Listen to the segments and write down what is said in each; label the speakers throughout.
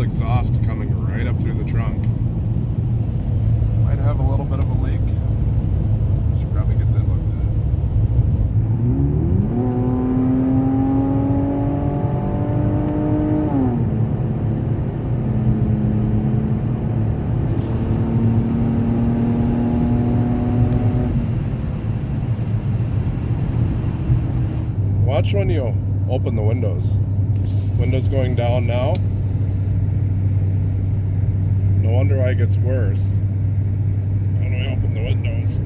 Speaker 1: exhaust coming right up through the trunk. Might have a little bit of a leak. Should probably get that looked at. Watch when you open the windows. Windows going down now. No wonder why it gets worse. How do I open the windows?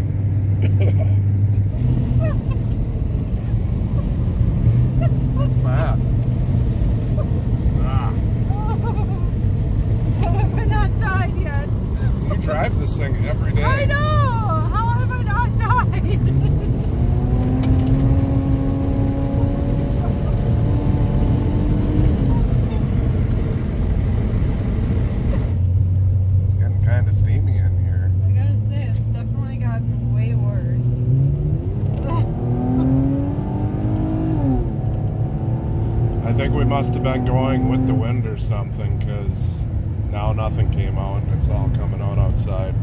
Speaker 1: That's bad. Ah.
Speaker 2: How have I not died yet?
Speaker 1: You drive this thing every day.
Speaker 2: I know! How have I not died?
Speaker 1: Kind of steamy in here.
Speaker 2: I gotta say, it's definitely gotten way worse.
Speaker 1: I think we must have been going with the wind or something, because now nothing came out. It's all coming out outside.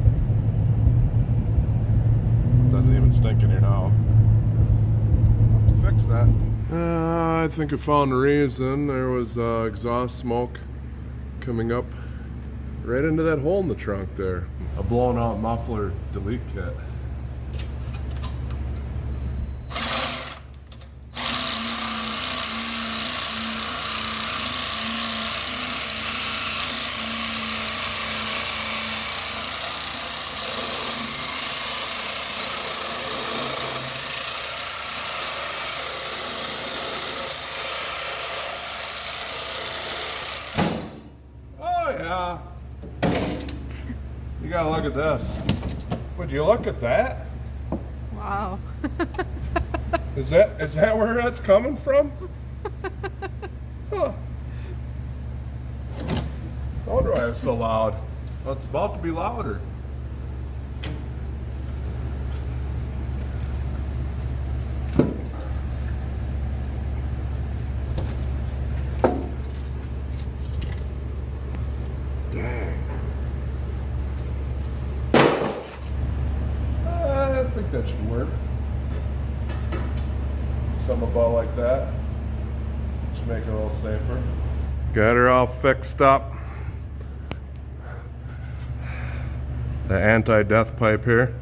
Speaker 1: Doesn't even stink in here now. Have to fix that. I think I found a reason. There was exhaust smoke coming up right into that hole in the trunk there. A blown out muffler delete kit. Oh yeah. You gotta look at this. Would you look at that?
Speaker 2: Wow.
Speaker 1: Is that where that's coming from? Huh. I wonder why it's so loud. Well, it's about to be louder. Dang. I think that should work. Some about like that. Should make it a little safer. Got her all fixed up. The anti-death pipe here.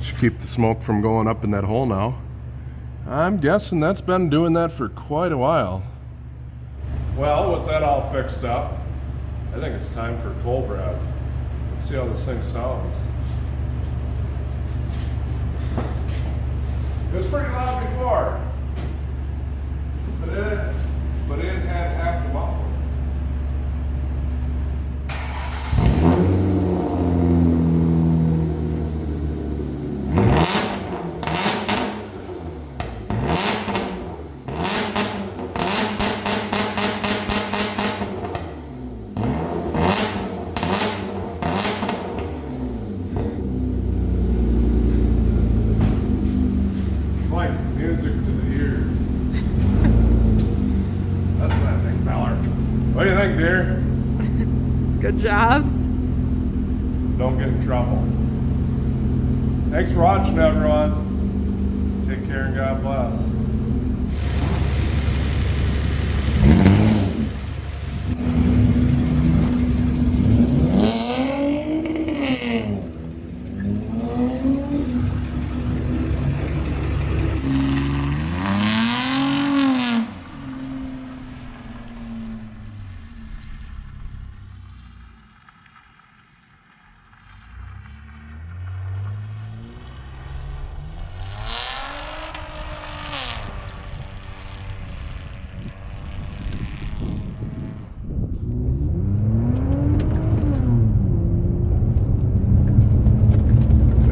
Speaker 1: Should keep the smoke from going up in that hole now. I'm guessing that's been doing that for quite a while. Well, with that all fixed up, I think it's time for cold breath. Let's see how this thing sounds. It was pretty loud before, but it had half the muffler. It's like music to the ears. That's that thing, Ballard. What do you think, dear?
Speaker 2: Good job.
Speaker 1: Don't get in trouble. Thanks for watching, everyone. Take care and God bless.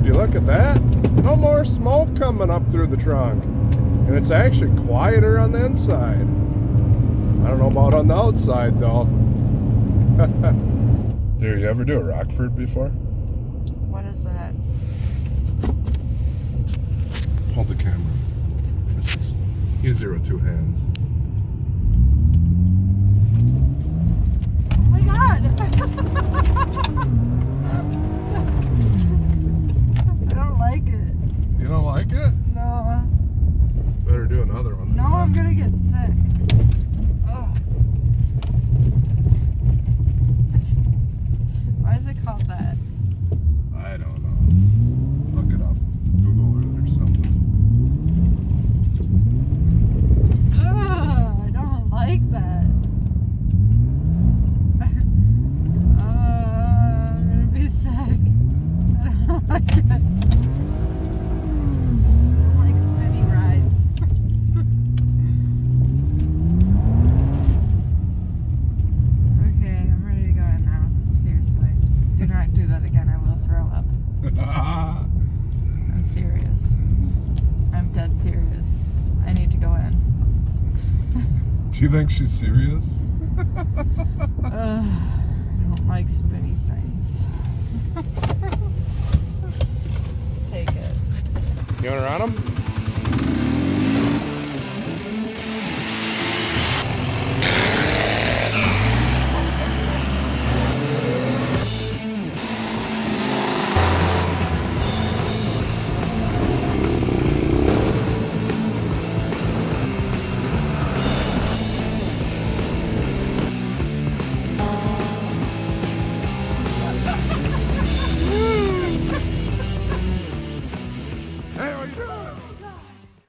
Speaker 1: Look at that. No more smoke coming up through the trunk. And it's actually quieter on the inside. I don't know about on the outside though. Did you ever do a Rockford before?
Speaker 2: What is that?
Speaker 1: Hold the camera. This is easier with two hands.
Speaker 2: I don't like it.
Speaker 1: You don't like it?
Speaker 2: No.
Speaker 1: Better do another one.
Speaker 2: No, I'm gonna get sick. Ugh. Why is it called that?
Speaker 1: I don't know. Look it up. Google it or something.
Speaker 2: Ugh, I don't like that. I'm gonna be sick. I don't like it. I don't like spinny rides. Okay, I'm ready to go in now. Seriously. Do not do that again. I will throw up. I'm serious. I'm dead serious. I need to go in.
Speaker 1: Do you think she's serious?
Speaker 2: I don't like spinny things. Take it.
Speaker 1: You want to run them?